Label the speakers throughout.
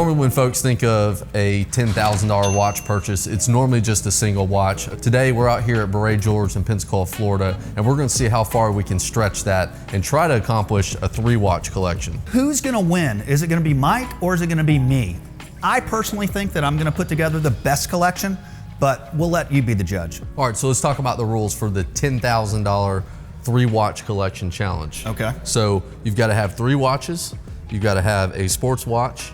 Speaker 1: Normally when folks think of a $10,000 watch purchase, it's normally just a single watch. Today we're out here at Beret Jewelers in Pensacola, Florida, and we're gonna see how far we can stretch that and try to accomplish a 3-watch collection.
Speaker 2: Who's gonna win? Is it gonna be Mike or is it gonna be me? I personally think that I'm gonna put together the best collection, but we'll let you be the judge.
Speaker 1: All right, so let's talk about the rules for the $10,000 3-watch collection challenge.
Speaker 2: Okay.
Speaker 1: So you've got to have 3 watches, you've got to have a sports watch,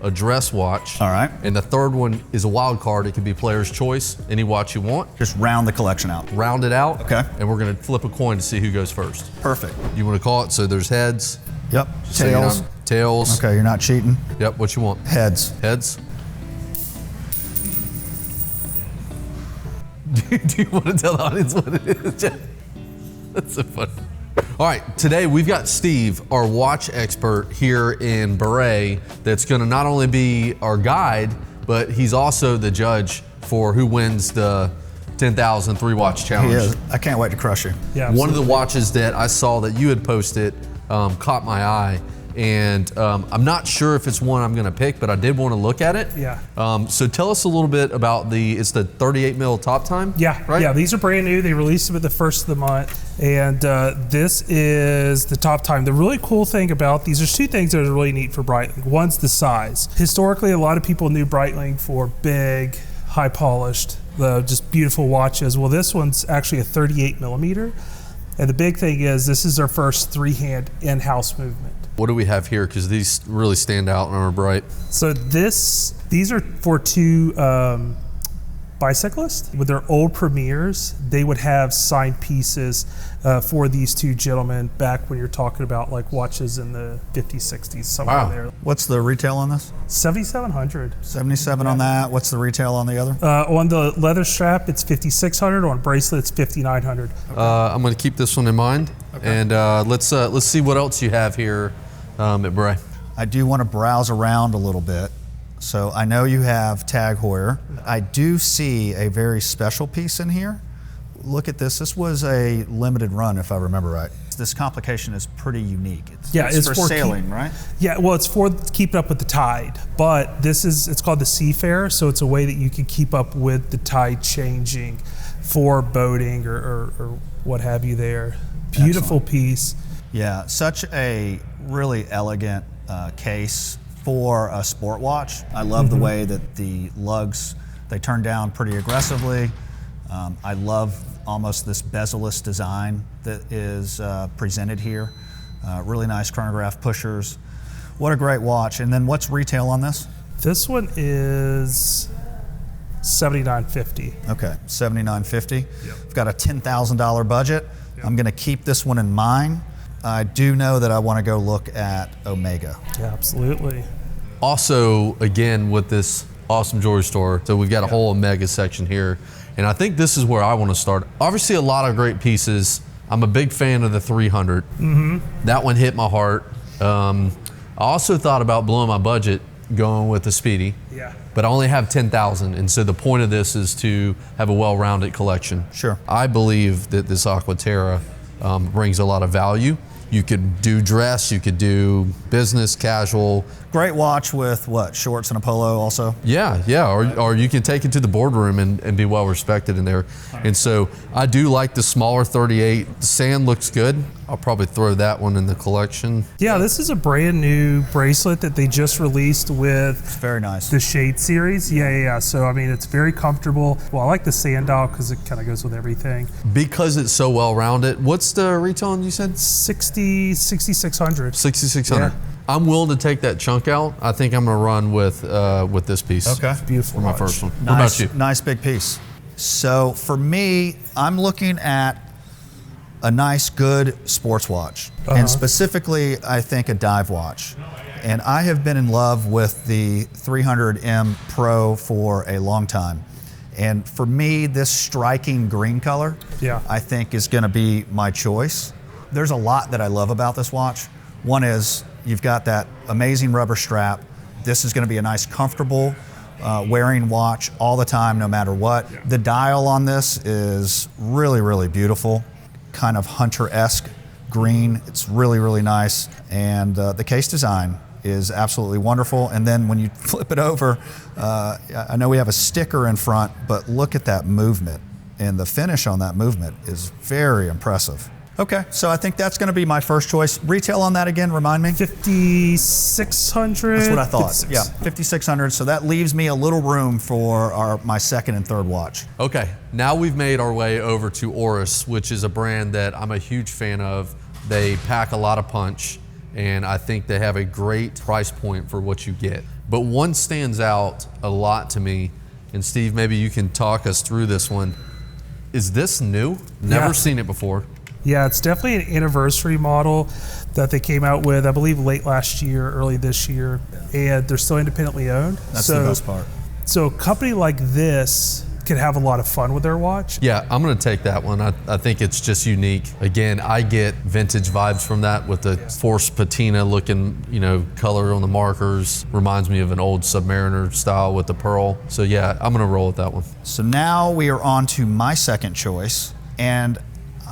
Speaker 1: a dress watch.
Speaker 2: All right.
Speaker 1: And the third one is a wild card. It can be player's choice, any watch you want.
Speaker 2: Just round the collection out.
Speaker 1: Round it out.
Speaker 2: Okay.
Speaker 1: And we're gonna flip a coin to see who goes first.
Speaker 2: Perfect.
Speaker 1: You wanna call it, so there's heads.
Speaker 2: Yep.
Speaker 1: So you're
Speaker 2: Tails.
Speaker 1: not- tails.
Speaker 2: Okay, you're not cheating.
Speaker 1: Yep, what you want?
Speaker 2: Heads.
Speaker 1: Heads. Do you want to tell the audience what it is, Jeff? That's so funny. All right, today we've got Steve, our watch expert here in Beret, that's gonna not only be our guide, but he's also the judge for who wins the 10,000 3-watch challenge.
Speaker 2: He is. I can't wait to crush you.
Speaker 3: Yeah,
Speaker 1: One of the
Speaker 3: absolutely.
Speaker 1: watches that I saw that you had posted caught my eye, and I'm not sure if it's one I'm gonna pick, but I did want to look at it.
Speaker 3: Yeah.
Speaker 1: So tell us a little bit about it's the 38 mil top time?
Speaker 3: Yeah,
Speaker 1: right?
Speaker 3: yeah, these are brand new. They released them at the first of the month, and this is the top time. The really cool thing about these, there's 2 things that are really neat for Breitling. One's the size. Historically, a lot of people knew Breitling for big, high polished, just beautiful watches. Well, this one's actually a 38 millimeter, and the big thing is this is our first 3-hand in-house movement.
Speaker 1: What do we have here? Because these really stand out and are bright.
Speaker 3: So these are for 2 bicyclists. With their old premieres, they would have signed pieces for these 2 gentlemen back when you're talking about like watches in the 50s, 60s, somewhere
Speaker 1: Wow.
Speaker 3: there.
Speaker 2: What's the retail on this?
Speaker 3: 7,700.
Speaker 2: 77 on that. What's the retail on the other?
Speaker 3: On the leather strap, it's 5,600. On bracelet, it's 5,900.
Speaker 1: I'm going to keep this one in mind, and let's see what else you have here at Bray.
Speaker 2: I do want to browse around a little bit. So I know you have Tag Heuer. I do see a very special piece in here. Look at this. This was a limited run, if I remember right. This complication is pretty unique. It's for sailing, right?
Speaker 3: Yeah, well, it's for keeping up with the tide, but it's called the Seafarer, so it's a way that you can keep up with the tide changing for boating or what have you there. Beautiful
Speaker 2: Excellent.
Speaker 3: piece.
Speaker 2: Yeah, such a really elegant case for a sport watch. I love the way that the lugs, they turn down pretty aggressively. I love almost this bezel-less design that is presented here. Really nice chronograph pushers. What a great watch. And then what's retail on this?
Speaker 3: This one is $79.50.
Speaker 2: Okay, $79.50. I've got a $10,000 budget. I'm gonna keep this one in mind. I do know that I wanna go look at Omega.
Speaker 3: Yeah, absolutely.
Speaker 1: Also, again, with this awesome jewelry store, so we've got a whole Omega section here, and I think this is where I want to start. Obviously, a lot of great pieces. I'm a big fan of the 300. That one hit my heart. I also thought about blowing my budget going with the Speedy.
Speaker 3: Yeah.
Speaker 1: But I only have 10,000, and so the point of this is to have a well-rounded collection.
Speaker 2: Sure.
Speaker 1: I believe that this Aquaterra brings a lot of value. You could do dress, you could do business, casual.
Speaker 2: Great watch with what, shorts and a polo also?
Speaker 1: Yeah, or you can take it to the boardroom and be well respected in there. And so I do like the smaller 38. The sand looks good. I'll probably throw that one in the collection.
Speaker 3: Yeah, this is a brand new bracelet that they just released with
Speaker 2: Very nice.
Speaker 3: the Shade series. Yeah. So, I mean, it's very comfortable. Well, I like the sand dial because it kind of goes with everything.
Speaker 1: Because it's so well rounded. What's the retail on, you said?
Speaker 3: 6,600.
Speaker 1: 6,600.
Speaker 3: Yeah.
Speaker 1: I'm willing to take that chunk out. I think I'm gonna run with this piece.
Speaker 2: Okay.
Speaker 3: Beautiful
Speaker 1: For my
Speaker 3: watch.
Speaker 1: first one.
Speaker 2: Nice,
Speaker 1: What about you?
Speaker 2: nice big piece. So for me, I'm looking at a nice, good sports watch. And specifically, I think a dive watch. And I have been in love with the 300M Pro for a long time. And for me, this striking green color,
Speaker 3: Yeah.
Speaker 2: I think is gonna be my choice. There's a lot that I love about this watch. One is you've got that amazing rubber strap. This is gonna be a nice, comfortable wearing watch all the time, no matter what.
Speaker 3: Yeah.
Speaker 2: The dial on this is really, really beautiful, kind of hunter-esque green. It's really, really nice. And the case design is absolutely wonderful. And then when you flip it over, I know we have a sticker in front, but look at that movement. And the finish on that movement is very impressive. Okay, so I think that's going to be my first choice. Retail on that again, remind me?
Speaker 3: 5,600.
Speaker 2: That's what I thought.
Speaker 3: 56.
Speaker 2: Yeah, 5,600. So that leaves me a little room for my second and third watch.
Speaker 1: Okay, now we've made our way over to Orus, which is a brand that I'm a huge fan of. They pack a lot of punch, and I think they have a great price point for what you get. But one stands out a lot to me, and Steve, maybe you can talk us through this one. Is this new? Never seen it before.
Speaker 3: Yeah, it's definitely an anniversary model that they came out with, I believe, late last year, early this year, and they're still independently owned.
Speaker 2: That's the best part.
Speaker 3: So a company like this can have a lot of fun with their watch.
Speaker 1: Yeah, I'm gonna take that one. I think it's just unique. Again, I get vintage vibes from that with the forced patina looking, color on the markers. Reminds me of an old Submariner style with the pearl. So yeah, I'm gonna roll with that one.
Speaker 2: So now we are on to my second choice, and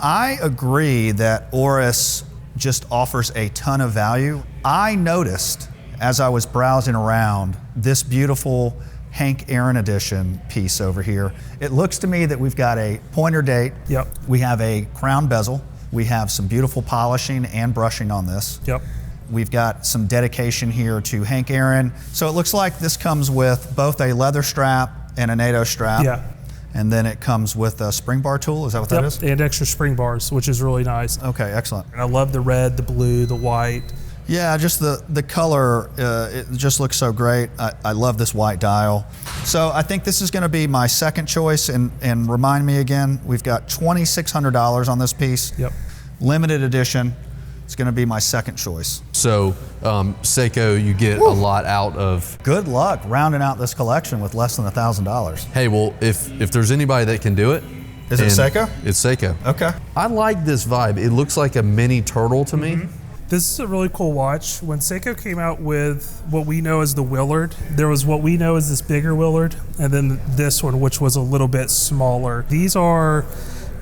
Speaker 2: I agree that Orus just offers a ton of value. I noticed as I was browsing around this beautiful Hank Aaron edition piece over here. It looks to me that we've got a pointer date.
Speaker 3: Yep.
Speaker 2: We have a crown bezel. We have some beautiful polishing and brushing on this.
Speaker 3: Yep.
Speaker 2: We've got some dedication here to Hank Aaron. So it looks like this comes with both a leather strap and a NATO strap.
Speaker 3: Yeah.
Speaker 2: And then it comes with a spring bar tool. Is that what that is?
Speaker 3: And extra spring bars, which is really nice.
Speaker 2: Okay, excellent.
Speaker 3: And I love the red, the blue, the white.
Speaker 2: Yeah, just the color, it just looks so great. I love this white dial. So I think this is going to be my second choice. And remind me again, we've got $2,600 on this piece.
Speaker 3: Yep.
Speaker 2: Limited edition. It's going to be my second choice.
Speaker 1: So Seiko, you get a lot out of.
Speaker 2: Good luck rounding out this collection with less than $1,000.
Speaker 1: Hey, well, if there's anybody that can do it.
Speaker 2: Is it Seiko?
Speaker 1: It's Seiko.
Speaker 2: Okay.
Speaker 1: I like this vibe. It looks like a mini turtle to me.
Speaker 3: This is a really cool watch. When Seiko came out with what we know as the Willard, there was what we know as this bigger Willard, and then this one, which was a little bit smaller. These are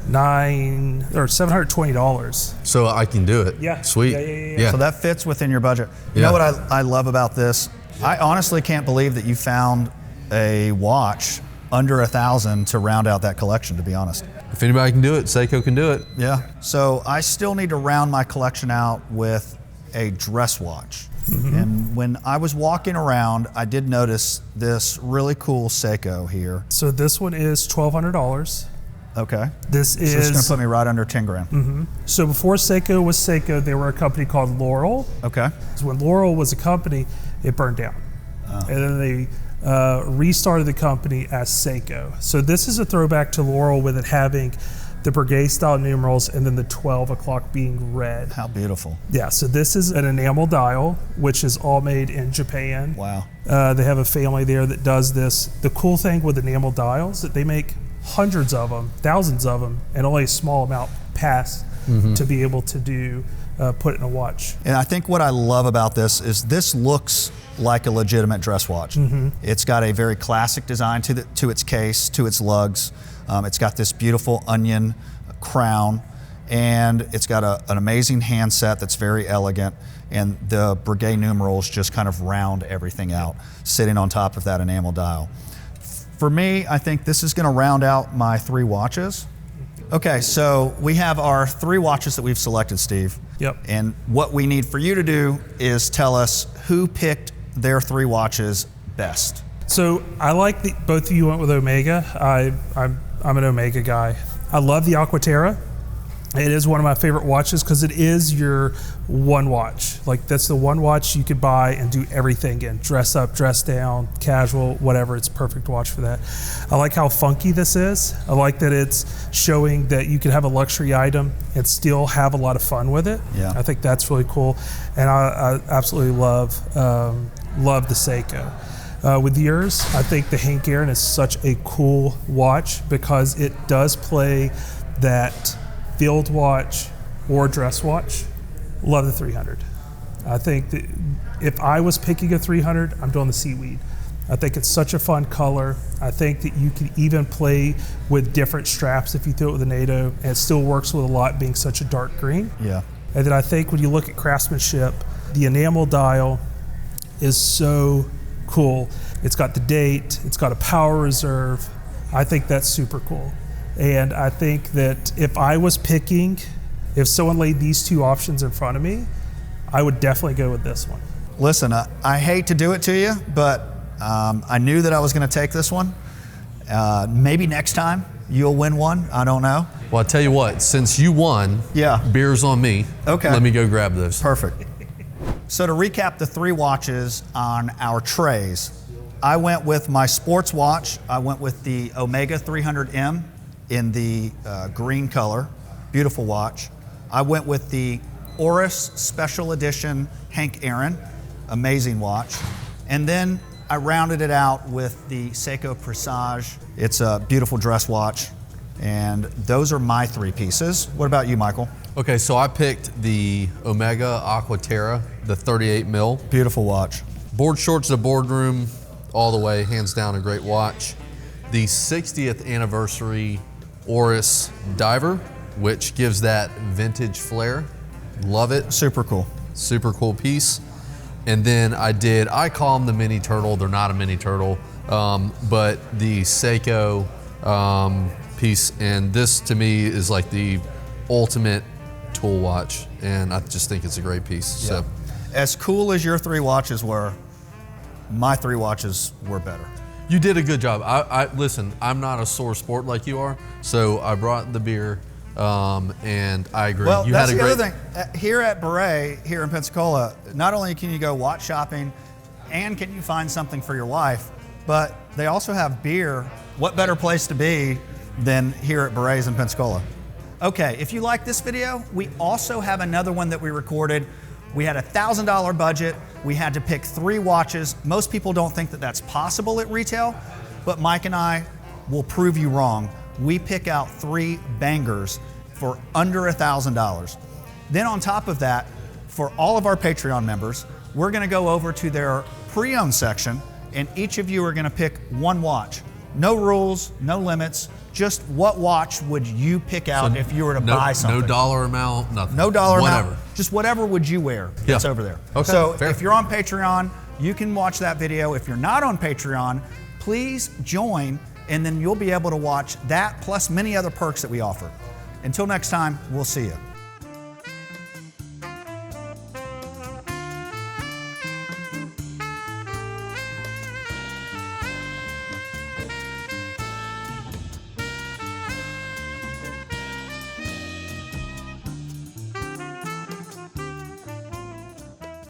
Speaker 3: $720.
Speaker 1: So I can do it.
Speaker 3: Yeah.
Speaker 1: Sweet.
Speaker 3: Yeah.
Speaker 2: So that fits within your budget. You know what I love about this? I honestly can't believe that you found a watch under $1,000 to round out that collection, to be honest.
Speaker 1: If anybody can do it, Seiko can do it.
Speaker 2: Yeah. So I still need to round my collection out with a dress watch. And when I was walking around, I did notice this really cool Seiko here.
Speaker 3: So this one is $1,200.
Speaker 2: Okay.
Speaker 3: This
Speaker 2: So it's going to
Speaker 3: is
Speaker 2: put me right under 10 grand.
Speaker 3: so before Seiko was Seiko, they were a company called Laurel.
Speaker 2: Okay.
Speaker 3: So when Laurel was a company, it burned down, and then they restarted the company as Seiko. So this is a throwback to Laurel with it having the brigade style numerals and then the 12 o'clock being red.
Speaker 2: How beautiful.
Speaker 3: Yeah, so this is an enamel dial, which is all made in Japan.
Speaker 2: Wow.
Speaker 3: They have a family there that does this. The cool thing with enamel dials that they make hundreds of them, thousands of them, and only a small amount pass to be able to do put it in a watch.
Speaker 2: And I think what I love about this is this looks like a legitimate dress watch. It's got a very classic design to its case, to its lugs. It's got this beautiful onion crown, and it's got an amazing handset that's very elegant, and the brigade numerals just kind of round everything out, sitting on top of that enamel dial. For me, I think this is going to round out my 3 watches. Okay, so we have our 3 watches that we've selected, Steve.
Speaker 3: Yep.
Speaker 2: And what we need for you to do is tell us who picked their 3 watches best.
Speaker 3: So I like both of you went with Omega. I'm an Omega guy. I love the Aquaterra. It is one of my favorite watches because it is your one watch. Like that's the one watch you could buy and do everything in. Dress up, dress down, casual, whatever. It's a perfect watch for that. I like how funky this is. I like that it's showing that you can have a luxury item and still have a lot of fun with it.
Speaker 2: Yeah.
Speaker 3: I think that's really cool. And I absolutely love the Seiko. With yours, I think the Hank Aaron is such a cool watch because it does play that field watch or dress watch. Love the 300. I think that if I was picking a 300, I'm doing the seaweed. I think it's such a fun color. I think that you can even play with different straps if you throw it with a NATO, and it still works with a lot being such a dark green.
Speaker 2: Yeah.
Speaker 3: And then I think when you look at craftsmanship, the enamel dial is so cool. It's got the date, it's got a power reserve. I think that's super cool. And I think that if I was picking, if someone laid these two options in front of me, I would definitely go with this one.
Speaker 2: Listen, I hate to do it to you, but I knew that I was going to take this one. Maybe next time you'll win one. I don't know.
Speaker 1: Well, I'll tell you what, since you won,
Speaker 2: Yeah.
Speaker 1: beer's on me.
Speaker 2: Okay.
Speaker 1: Let me go grab those.
Speaker 2: Perfect. So to recap the 3 watches on our trays, I went with my sports watch. I went with the Omega 300M in the green color. Beautiful watch. I went with the Orus Special Edition Hank Aaron. Amazing watch. And then I rounded it out with the Seiko Presage. It's a beautiful dress watch. And those are my 3 pieces. What about you, Michael?
Speaker 1: Okay, so I picked the Omega Aquaterra, the 38 mil.
Speaker 2: Beautiful watch.
Speaker 1: Board shorts to boardroom, all the way, hands down a great watch. The 60th anniversary Orus Diver, which gives that vintage flair. Love it.
Speaker 2: Super cool.
Speaker 1: Super cool piece. And then I call them the mini turtle. They're not a mini turtle, but the Seiko piece. And this to me is like the ultimate tool watch. And I just think it's a great piece.
Speaker 2: Yeah.
Speaker 1: So,
Speaker 2: as cool as your 3 watches were, my 3 watches were better.
Speaker 1: you did a good job. Listen, I'm not a sore sport like you are. So I brought the beer, and I agree.
Speaker 2: Well,
Speaker 1: you
Speaker 2: that's
Speaker 1: had a
Speaker 2: the
Speaker 1: great,
Speaker 2: other thing. Here at Beret, here in Pensacola, not only can you go watch shopping and can you find something for your wife, but they also have beer. What better place to be than here at Beret's in Pensacola? Okay, if you like this video, we also have another one that we recorded. We had a $1,000 budget. We had to pick 3 watches. Most people don't think that that's possible at retail, but Mike and I will prove you wrong. We pick out 3 bangers for under $1,000. Then on top of that, for all of our Patreon members, we're gonna go over to their pre-owned section, and each of you are gonna pick 1 watch. No rules, no limits, just what watch would you pick out if you were to buy something?
Speaker 1: No dollar amount, nothing.
Speaker 2: No dollar
Speaker 1: Whatever.
Speaker 2: amount, just whatever would you wear that's over there.
Speaker 1: Okay,
Speaker 2: So
Speaker 1: fair.
Speaker 2: if you're on Patreon, you can watch that video. If you're not on Patreon, please join, and then you'll be able to watch that plus many other perks that we offer. Until next time, we'll see you.